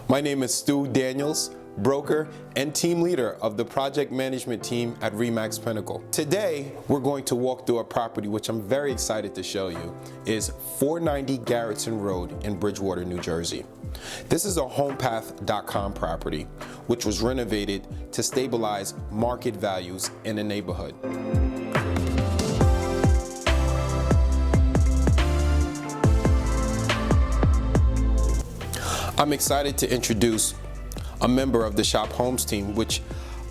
My name is Stewart Daniels, broker and team leader of the project management team at RE/MAX Pinnacle. Today, we're going to walk through a property which I'm very excited to show you, is 490 Garretson Road in Bridgewater, New Jersey. This is a HomePath.com property, which was renovated to stabilize market values in the neighborhood. I'm excited to introduce a member of the Shop Homes team, which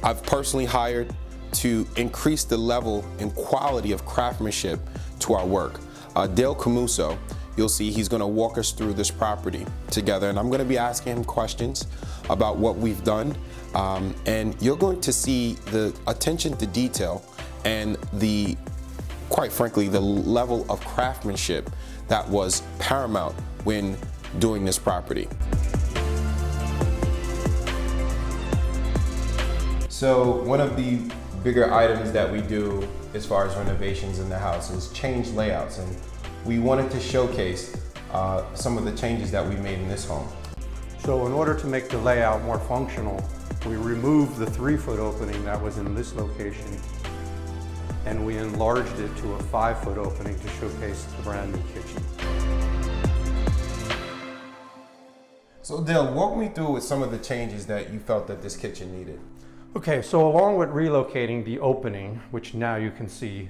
I've personally hired to increase the level and quality of craftsmanship to our work. Dale Camuso, you'll see he's going to walk us through this property together, and I'm going to be asking him questions about what we've done, and you're going to see the attention to detail and quite frankly, the level of craftsmanship that was paramount when doing this property. So one of the bigger items that we do as far as renovations in the house is change layouts, and we wanted to showcase some of the changes that we made in this home. So in order to make the layout more functional, we removed the 3-foot opening that was in this location, and we enlarged it to a 5-foot opening to showcase the brand new kitchen. So Dale, walk me through with some of the changes that you felt that this kitchen needed. Okay, so along with relocating the opening, which now you can see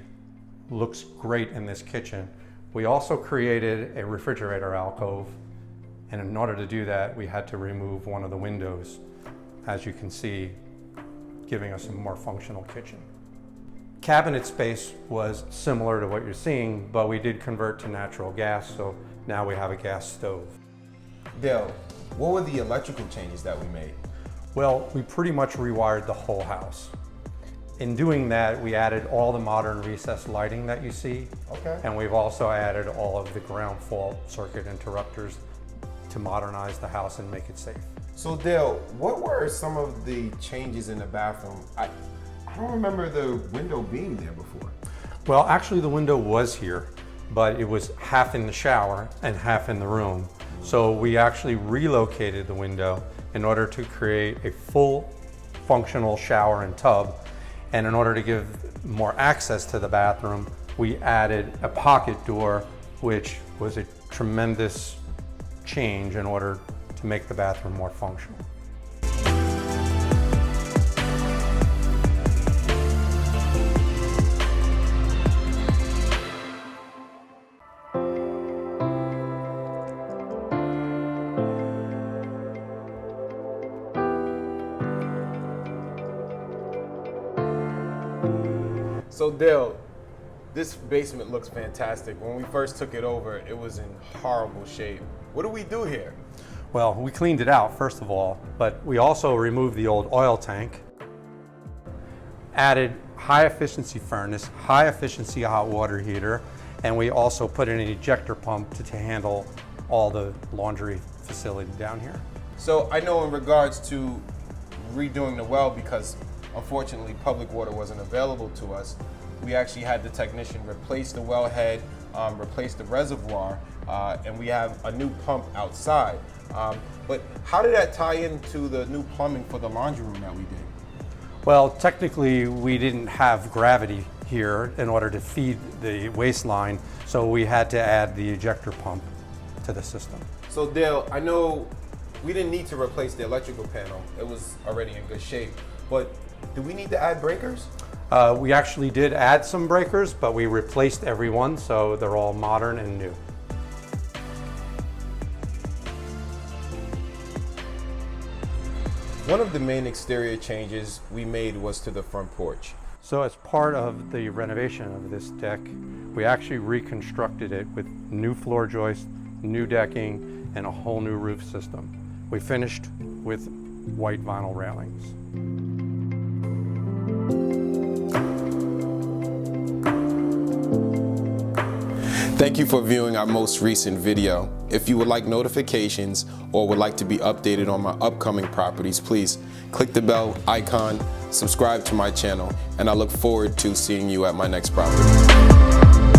looks great in this kitchen, we also created a refrigerator alcove, and in order to do that, we had to remove one of the windows, as you can see, giving us a more functional kitchen. Cabinet space was similar to what you're seeing, but we did convert to natural gas, so now we have a gas stove. Dale, what were the electrical changes that we made? Well, we pretty much rewired the whole house. In doing that, we added all the modern recessed lighting that you see. Okay. And we've also added all of the ground fault circuit interrupters to modernize the house and make it safe. So Dale, what were some of the changes in the bathroom? I don't remember the window being there before. Well, actually the window was here, but it was half in the shower and half in the room. So we actually relocated the window in order to create a full functional shower and tub. And in order to give more access to the bathroom, we added a pocket door, which was a tremendous change in order to make the bathroom more functional. So Dale, this basement looks fantastic. When we first took it over, it was in horrible shape. What do we do here? Well, we cleaned it out, first of all, but we also removed the old oil tank, added high efficiency furnace, high efficiency hot water heater, and we also put in an ejector pump to handle all the laundry facility down here. So I know in regards to redoing the well, because unfortunately public water wasn't available to us, we actually had the technician replace the wellhead, replace the reservoir, and we have a new pump outside. But how did that tie into the new plumbing for the laundry room that we did? Well, technically we didn't have gravity here in order to feed the waistline, so we had to add the ejector pump to the system. So Dale, I know we didn't need to replace the electrical panel. It was already in good shape, but do we need to add breakers? We actually did add some breakers, but we replaced every one, so they're all modern and new. One of the main exterior changes we made was to the front porch. So as part of the renovation of this deck, we actually reconstructed it with new floor joists, new decking, and a whole new roof system. We finished with white vinyl railings. Thank you for viewing our most recent video. If you would like notifications or would like to be updated on my upcoming properties, please click the bell icon, subscribe to my channel, and I look forward to seeing you at my next property.